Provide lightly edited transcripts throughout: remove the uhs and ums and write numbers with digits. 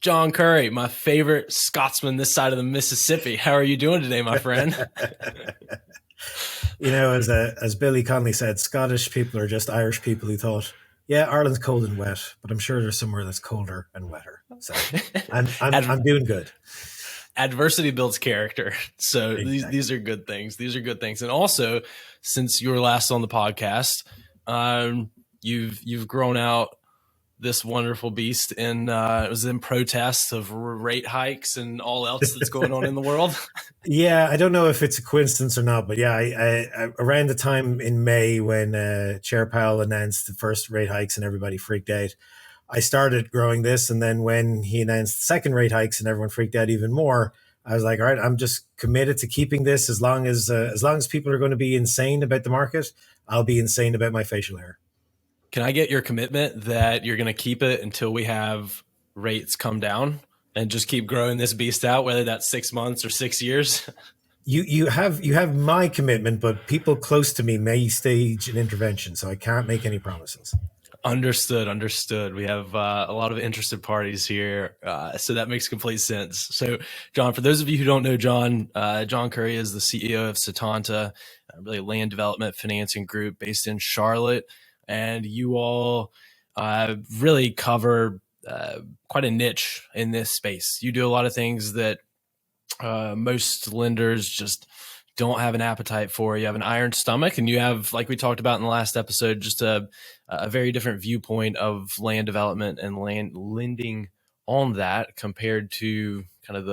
John Curry, my favorite Scotsman this side of the Mississippi. How are you doing today, my friend? As Billy Connolly said, Scottish people are just Irish people who thought, yeah, Ireland's cold and wet, but I'm sure there's somewhere that's colder and wetter. So I'm doing good. Adversity builds character. So Exactly. these are good things. These are good things. And also, since you were last on the podcast, you've grown out this wonderful beast, and it was in protest of rate hikes and all else that's going on in the world. Yeah, I don't know if it's a coincidence or not, but yeah, I around the time in May when Chair Powell announced the first rate hikes and everybody freaked out, I started growing this, and then when he announced the second rate hikes and everyone freaked out even more, I was like, all right, I'm just committed to keeping this as long as people are going to be insane about the market, I'll be insane about my facial hair. Can I get your commitment that you're going to keep it until we have rates come down and just keep growing this beast out, whether that's 6 months or 6 years? You have my commitment, but people close to me may stage an intervention, so I can't make any promises. Understood. We have a lot of interested parties here, so that makes complete sense. So, John, for those of you who don't know John, John Curry is the CEO of Setanta, really a land development financing group based in Charlotte. And you all really cover quite a niche in this space. You do a lot of things that most lenders just don't have an appetite for. You have an iron stomach, and you have, like we talked about in the last episode, just a very different viewpoint of land development and land lending on that compared to kind of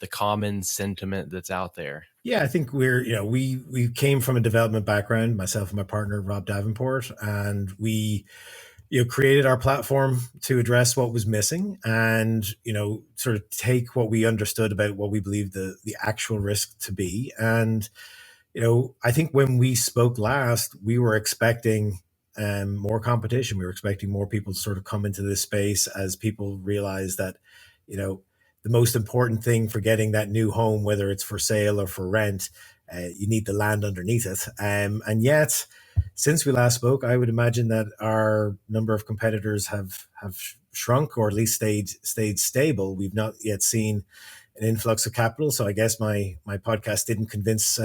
the common sentiment that's out there. Yeah, I think we came from a development background, myself and my partner, Rob Davenport, and we, created our platform to address what was missing and, sort of take what we understood about what we believe the actual risk to be. And, I think when we spoke last, we were expecting more competition. We were expecting more people to sort of come into this space as people realize that, the most important thing for getting that new home, whether it's for sale or for rent, you need the land underneath it. And yet, since we last spoke, I would imagine that our number of competitors have shrunk or at least stayed stable. We've not yet seen an influx of capital. So I guess my podcast didn't convince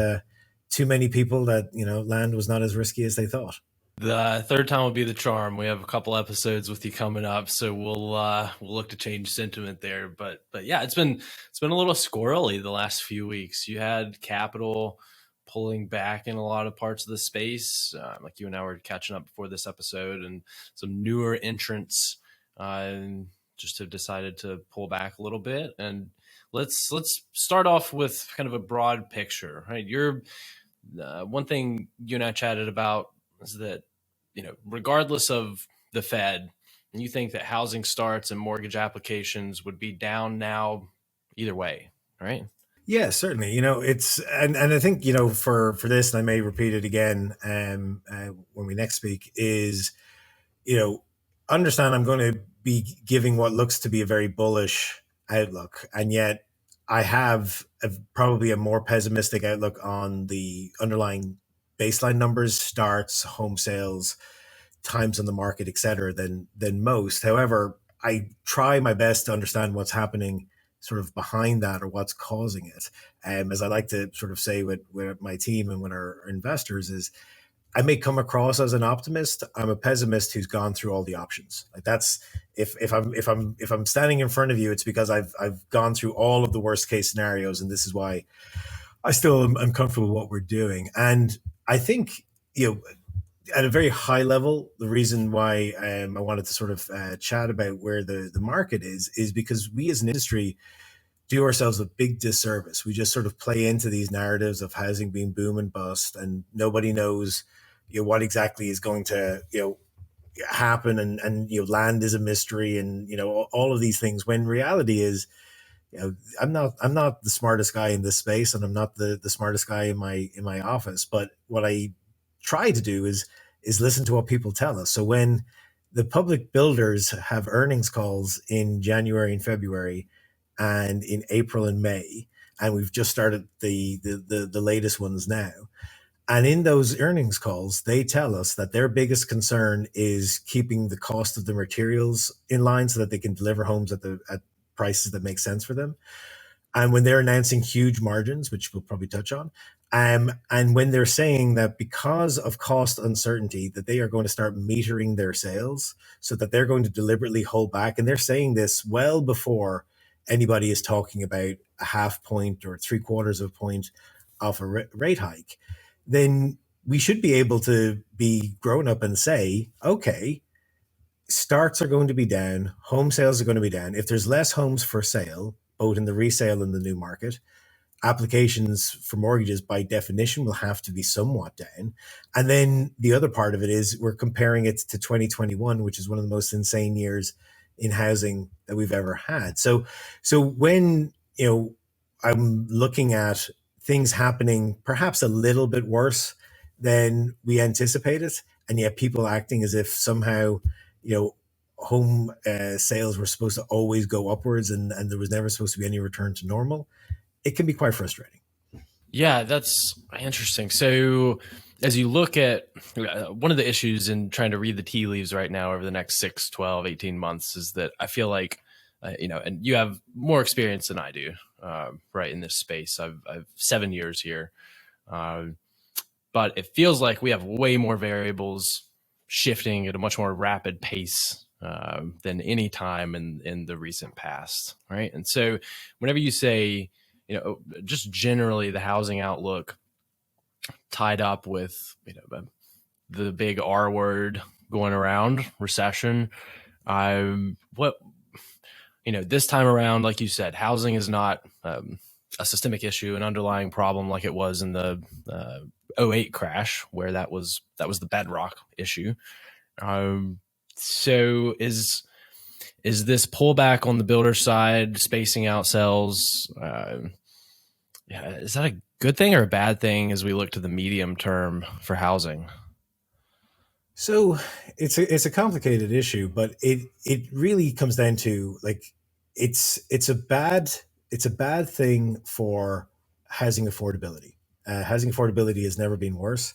too many people that, land was not as risky as they thought. The third time will be the charm. We have a couple episodes with you coming up, so we'll look to change sentiment there. But yeah, it's been a little squirrely the last few weeks. You had capital pulling back in a lot of parts of the space, like you and I were catching up before this episode, and some newer entrants just have decided to pull back a little bit. And let's start off with kind of a broad picture, right? You're one thing you and I chatted about is that, regardless of the Fed, you think that housing starts and mortgage applications would be down now either way, right? Yeah, certainly. It's and I think for this, and I may repeat it again when we next speak, is understand I'm going to be giving what looks to be a very bullish outlook, and yet I have probably a more pessimistic outlook on the underlying baseline numbers, starts, home sales, times on the market, et cetera, than most. However, I try my best to understand what's happening sort of behind that or what's causing it. As I like to sort of say with my team and with our investors is, I may come across as an optimist. I'm a pessimist who's gone through all the options. Like that's if I'm standing in front of you, it's because I've gone through all of the worst case scenarios, and this is why I still am comfortable with what we're doing. And I think at a very high level, the reason why I wanted to sort of chat about where the market is because we as an industry do ourselves a big disservice. We just sort of play into these narratives of housing being boom and bust, and nobody knows what exactly is going to happen, and land is a mystery, and all of these things. When reality is, I'm not the smartest guy in this space, and I'm not the smartest guy in my office. But what I try to do is listen to what people tell us. So when the public builders have earnings calls in January and February, and in April and May, and we've just started the latest ones now. And in those earnings calls, they tell us that their biggest concern is keeping the cost of the materials in line so that they can deliver homes at prices that make sense for them. And when they're announcing huge margins, which we'll probably touch on, and when they're saying that because of cost uncertainty, that they are going to start metering their sales so that they're going to deliberately hold back. And they're saying this well before anybody is talking about a half point or three quarters of a point off a rate hike, then we should be able to be grown up and say, okay, starts are going to be down, home sales are going to be down. If there's less homes for sale, both in the resale and the new market, applications for mortgages by definition will have to be somewhat down. And then the other part of it is we're comparing it to 2021, which is one of the most insane years in housing that we've ever had. So when, I'm looking at things happening perhaps a little bit worse than we anticipated, and yet people acting as if somehow, home sales were supposed to always go upwards and there was never supposed to be any return to normal, it can be quite frustrating. Yeah, that's interesting. So as you look at one of the issues in trying to read the tea leaves right now over the next 6, 12, 18 months is that I feel like, and you have more experience than I do, right, in this space. I've 7 years here. But it feels like we have way more variables shifting at a much more rapid pace than any time in the recent past, right? And so whenever you say, just generally the housing outlook tied up with, the big R word going around, recession, this time around, like you said, housing is not a systemic issue, an underlying problem like it was in the 08 crash, where that was the bedrock issue. So is this pullback on the builder side, spacing out sales, is that a good thing or a bad thing as we look to the medium term for housing? So it's a complicated issue, but it really comes down to, like, it's a bad thing for housing affordability. Housing affordability has never been worse,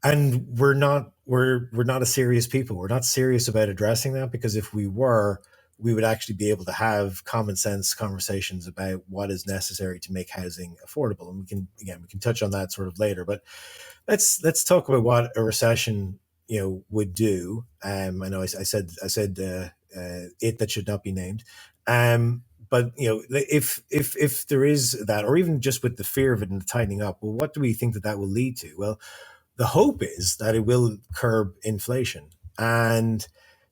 and we're not a serious people. We're not serious about addressing that, because if we were, we would actually be able to have common sense conversations about what is necessary to make housing affordable. And we can touch on that sort of later. But let's talk about what a recession would do. I know I said it that should not be named. But if there is that, or even just with the fear of it and the tightening up, well, what do we think that will lead to? Well, the hope is that it will curb inflation. And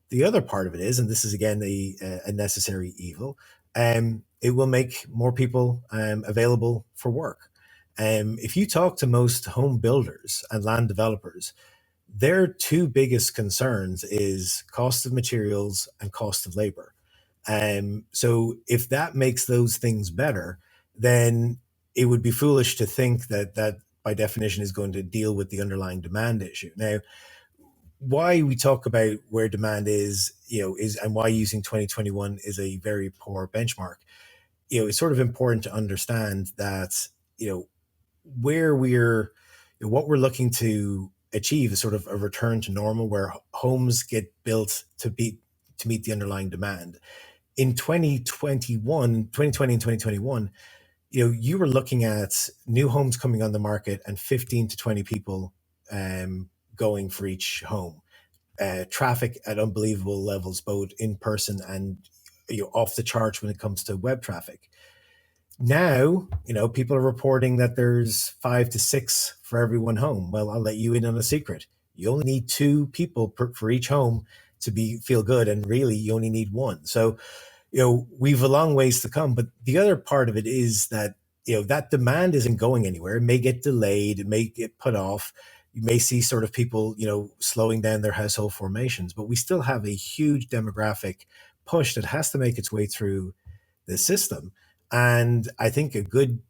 the other part of it is, and this is again a necessary evil, it will make more people available for work. If you talk to most home builders and land developers, their two biggest concerns is cost of materials and cost of labor. So if that makes those things better, then it would be foolish to think that by definition is going to deal with the underlying demand issue. Now, why we talk about where demand is and why using 2021 is a very poor benchmark, it's sort of important to understand that, where what we're looking to achieve is sort of a return to normal, where homes get built to meet the underlying demand. In 2020 and 2021, you were looking at new homes coming on the market and 15 to 20 people going for each home. Traffic at unbelievable levels, both in person and off the charts when it comes to web traffic. Now, people are reporting that there's 5 to 6 for every one home. Well, I'll let you in on a secret. You only need 2 people for each home to feel good, and really you only need 1. So, we've a long ways to come. But the other part of it is that that demand isn't going anywhere. It may get delayed. It may get put off. You may see sort of people, slowing down their household formations, but we still have a huge demographic push that has to make its way through the system. And I think a good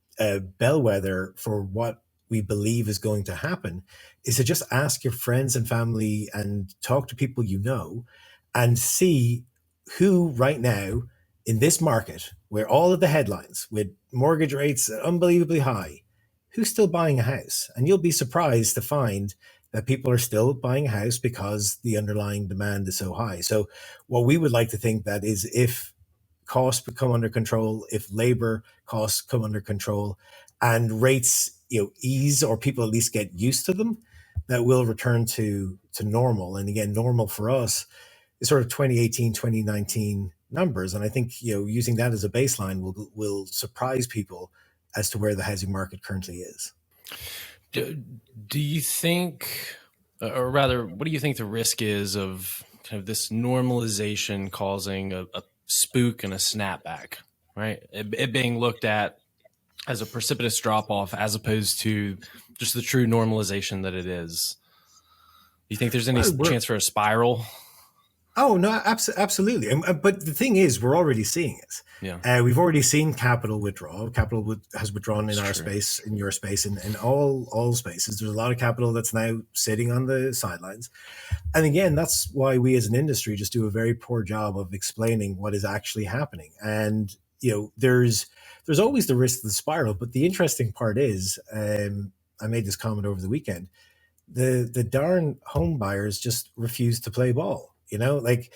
bellwether for what we believe is going to happen is to just ask your friends and family and talk to people and see who right now in this market, where all of the headlines with mortgage rates unbelievably high, who's still buying a house. And you'll be surprised to find that people are still buying a house because the underlying demand is so high. So what we would like to think that is, if costs become under control, if labor costs come under control, and rates ease, or people at least get used to them, that will return to normal. And again, normal for us is sort of 2018, 2019 numbers. And I think using that as a baseline will surprise people as to where the housing market currently is. Do you think, or rather, what do you think the risk is of kind of this normalization causing a spook and a snapback, right? It being looked at as a precipitous drop off as opposed to just the true normalization that it is. Do you think there's any chance for a spiral? Oh, no, absolutely. But the thing is, we're already seeing it. Yeah. We've already seen capital withdraw. Capital has withdrawn in our space, in your space, in all spaces. There's a lot of capital that's now sitting on the sidelines. And again, that's why we as an industry just do a very poor job of explaining what is actually happening. And, there's always the risk of the spiral. But the interesting part is, I made this comment over the weekend, the darn home buyers just refuse to play ball. Like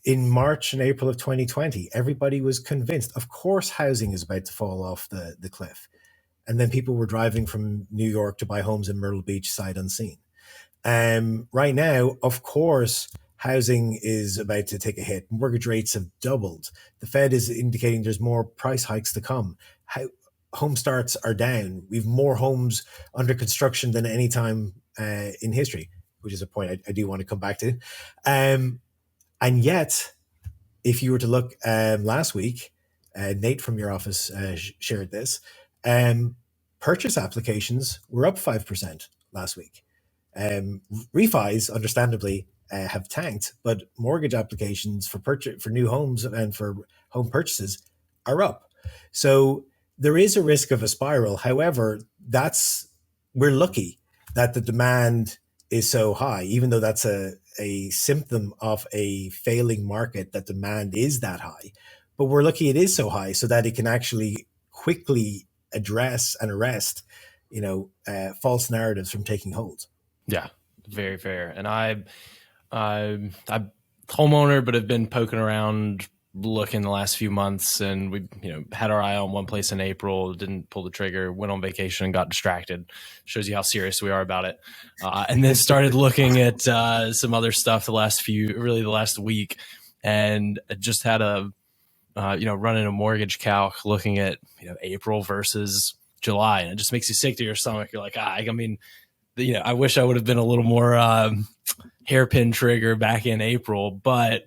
in March and April of 2020, everybody was convinced, of course, housing is about to fall off the cliff. And then people were driving from New York to buy homes in Myrtle Beach sight unseen. Right now, of course, housing is about to take a hit. Mortgage rates have doubled. The Fed is indicating there's more price hikes to come. Home starts are down. We've more homes under construction than any time in history, which is a point I do want to come back to. And yet, if you were to look last week, Nate from your office shared this, purchase applications were up 5% last week. Refis, understandably, have tanked, but mortgage applications for new homes and for home purchases are up. So there is a risk of a spiral. However, we're lucky that the demand is so high, even though that's a symptom of a failing market, that demand is that high. But we're lucky it is so high so that it can actually quickly address and arrest, false narratives from taking hold. Yeah, very fair. And I'm homeowner, but have been poking around looking the last few months, and we had our eye on one place in April, didn't pull the trigger, went on vacation and got distracted. Shows you how serious we are about it. And then started looking at some other stuff the last week, and just had running a mortgage calc looking at April versus July, and it just makes you sick to your stomach. You're like, I mean, I wish I would have been a little more hairpin trigger back in April, but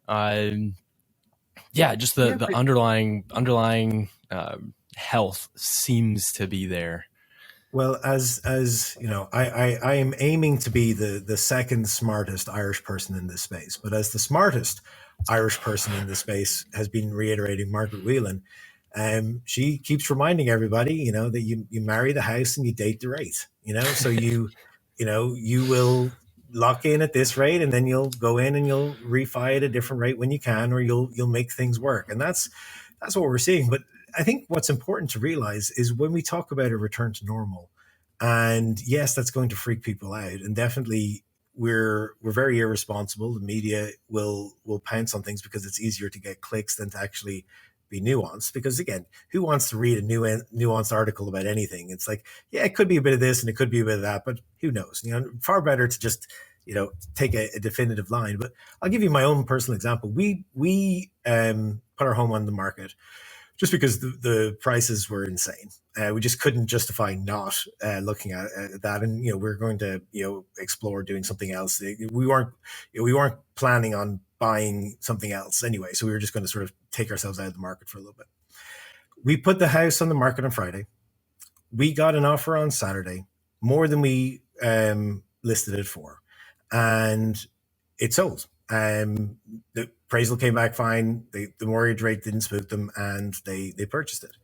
just the underlying health seems to be there. Well, as I am aiming to be the second smartest Irish person in this space, but as the smartest Irish person in this space has been reiterating, Margaret Whelan, she keeps reminding everybody, that you marry the house and you date the rate, so you will lock in at this rate, and then you'll go in and you'll refi at a different rate when you can, or you'll make things work. And that's what we're seeing. But I think what's important to realize is when we talk about a return to normal, and yes, that's going to freak people out, and definitely we're very irresponsible. The media will pounce on things because it's easier to get clicks than to actually be nuanced. Because again, who wants to read a nuanced article about anything? It's like, yeah, it could be a bit of this and it could be a bit of that, but who knows? Far better to just take a definitive line. But I'll give you my own personal example. We put our home on the market just because the prices were insane. We just couldn't justify not looking at that, and we're going to explore doing something else. We weren't planning on buying something else anyway, so we were just going to sort of take ourselves out of the market for a little bit. We put the house on the market on Friday. We got an offer on Saturday, more than we listed it for, and it sold. The appraisal came back fine. The mortgage rate didn't spook them, and they purchased it.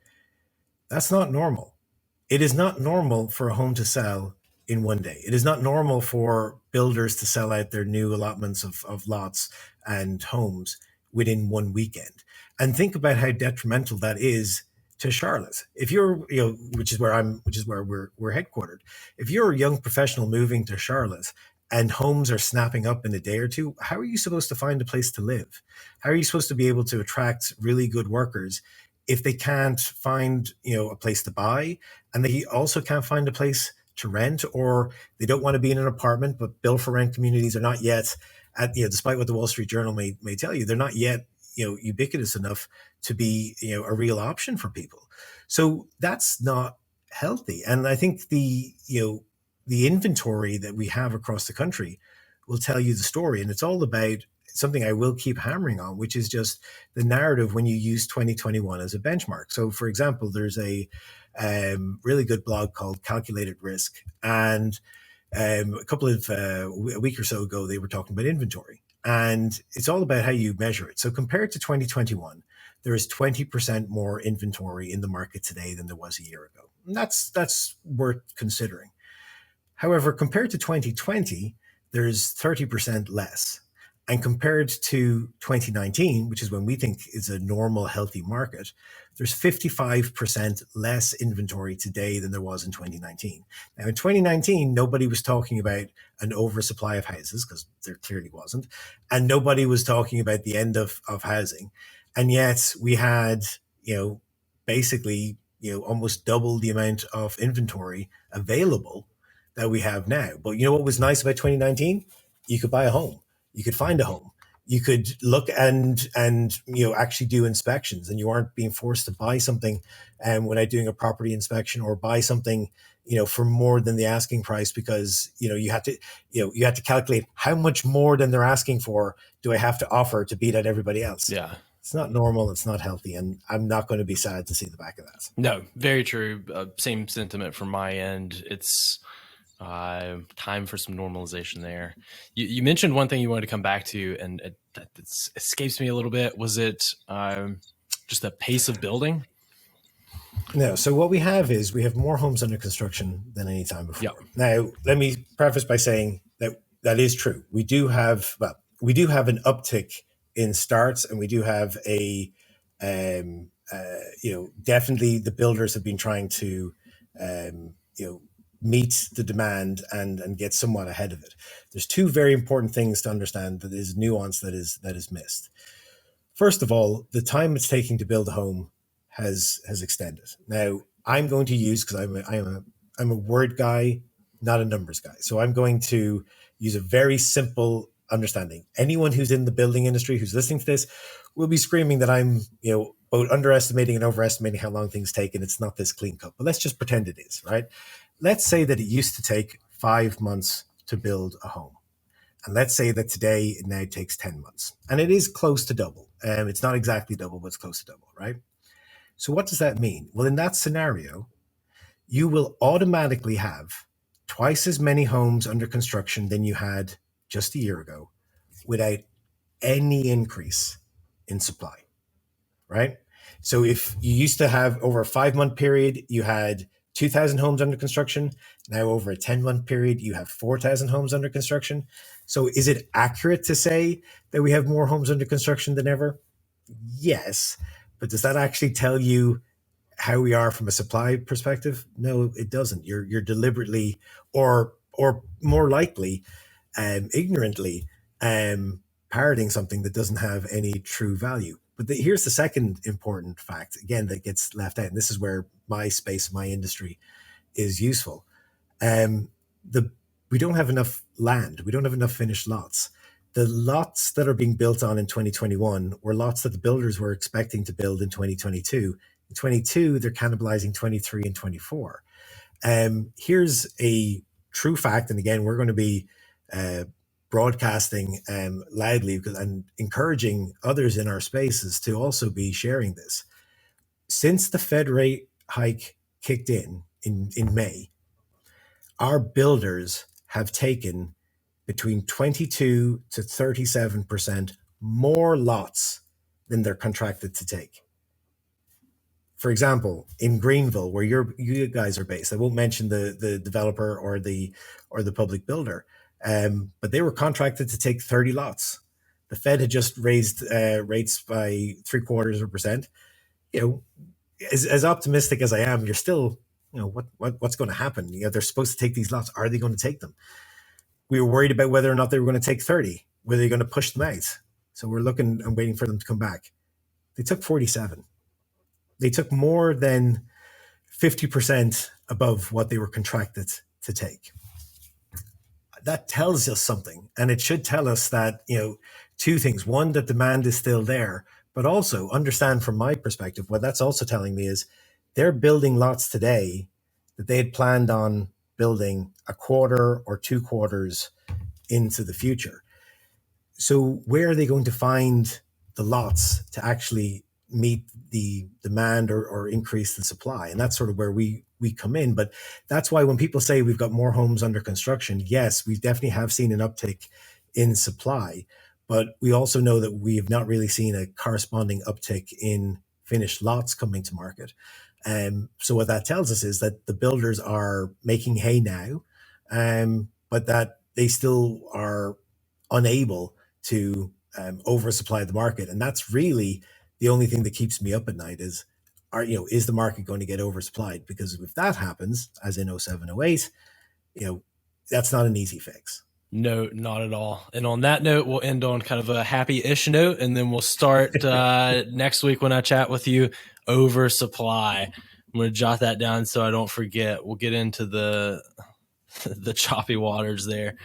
That's not normal. It is not normal for a home to sell in one day. It is not normal for builders to sell out their new allotments of lots and homes within one weekend. And think about how detrimental that is to Charlotte. If you're, which is where we're headquartered. If you're a young professional moving to Charlotte and homes are snapping up in a day or two, how are you supposed to find a place to live? How are you supposed to be able to attract really good workers if they can't find, a place to buy, and they also can't find a place to rent, or they don't want to be in an apartment, but build for rent communities are not yet despite what the Wall Street Journal may tell you, they're not yet, ubiquitous enough to be, a real option for people. So that's not healthy. And I think the inventory that we have across the country will tell you the story. And it's all about something I will keep hammering on, which is just the narrative when you use 2021 as a benchmark. So, for example, there's a really good blog called Calculated Risk. And a week or so ago, they were talking about inventory. And it's all about how you measure it. So compared to 2021, there is 20% more inventory in the market today than there was a year ago. And that's worth considering. However, compared to 2020, there's 30% less. And compared to 2019, which is when we think is a normal, healthy market, there's 55% less inventory today than there was in 2019. Now, in 2019, nobody was talking about an oversupply of houses, because there clearly wasn't. And nobody was talking about the end of housing. And yet we had, basically, almost double the amount of inventory available that we have now. But you know what was nice about 2019? You could buy a home. You could find a home. You could look and actually do inspections, and you aren't being forced to buy something without doing a property inspection, or buy something for more than the asking price, because you had to calculate how much more than they're asking for do I have to offer to beat out everybody else. Yeah. It's not normal. It's not healthy. And I'm not going to be sad to see the back of that. No, very true. Same sentiment from my end. It's time for some normalization there. You mentioned one thing you wanted to come back to, and it escapes me a little bit. Was it just the pace of building? No. So what we have is we have more homes under construction than any time before. Yep. Now, let me preface by saying that is true. We do have an uptick in starts, and we do have definitely the builders have been trying to, meet the demand and get somewhat ahead of it. There's two very important things to understand that is nuance that is missed. First of all, the time it's taking to build a home has extended. Now, I'm going to use, because I'm a word guy, not a numbers guy. So I'm going to use a very simple understanding. Anyone who's in the building industry who's listening to this will be screaming that I'm, both underestimating and overestimating how long things take, and it's not this clean cut. But let's just pretend it is, right? Let's say that it used to take 5 months to build a home. And let's say that today it now takes 10 months. And it is close to double. It's not exactly double, but it's close to double, right? So what does that mean? Well, in that scenario, you will automatically have twice as many homes under construction than you had just a year ago, without any increase in supply, right? So if you used to have, over a 5-month period, you had 2,000 homes under construction. Now over a 10-month period, you have 4,000 homes under construction. So is it accurate to say that we have more homes under construction than ever? Yes. But does that actually tell you how we are from a supply perspective? No, it doesn't. You're deliberately, or more likely, ignorantly parroting something that doesn't have any true value. But here's the second important fact, again, that gets left out. And this is where my space, my industry is useful. We don't have enough land. We don't have enough finished lots. The lots that are being built on in 2021 were lots that the builders were expecting to build in 2022. In 22, they're cannibalizing 23 and 24. Here's a true fact. And again, we're going to be broadcasting loudly and encouraging others in our spaces to also be sharing this. Since the Fed rate hike kicked in May, our builders have taken between 22 to 37% more lots than they're contracted to take. For example, in Greenville, where you guys are based, I won't mention the developer or the public builder, but they were contracted to take 30 lots. The Fed had just raised rates by 0.75%. As optimistic as I am, you're still, what's going to happen? They're supposed to take these lots. Are they going to take them? we were worried about whether or not they were going to take 30, whether they're going to push them out. So we're looking and waiting for them to come back. They took 47. They took more than 50% above what they were contracted to take. That tells us something, and it should tell us that, two things. One, that demand is still there, but also understand from my perspective, what that's also telling me is they're building lots today that they had planned on building a quarter or 2 quarters into the future. So where are they going to find the lots to actually meet the demand or increase the supply? And that's sort of where we come in. But that's why when people say we've got more homes under construction, yes, we definitely have seen an uptick in supply, but we also know that we have not really seen a corresponding uptick in finished lots coming to market. So what that tells us is that the builders are making hay now, but that they still are unable to oversupply the market. And that's really the only thing that keeps me up at night is the market going to get oversupplied? Because if that happens, as in 07, 08, that's not an easy fix. No, not at all. And on that note, we'll end on kind of a happy-ish note, and then we'll start next week when I chat with you, oversupply. I'm going to jot that down so I don't forget. We'll get into the choppy waters there.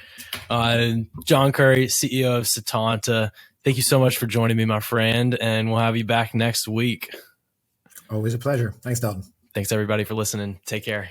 John Curry, CEO of Setanta, thank you so much for joining me, my friend, and we'll have you back next week. Always a pleasure. Thanks, Dalton. Thanks, everybody, for listening. Take care.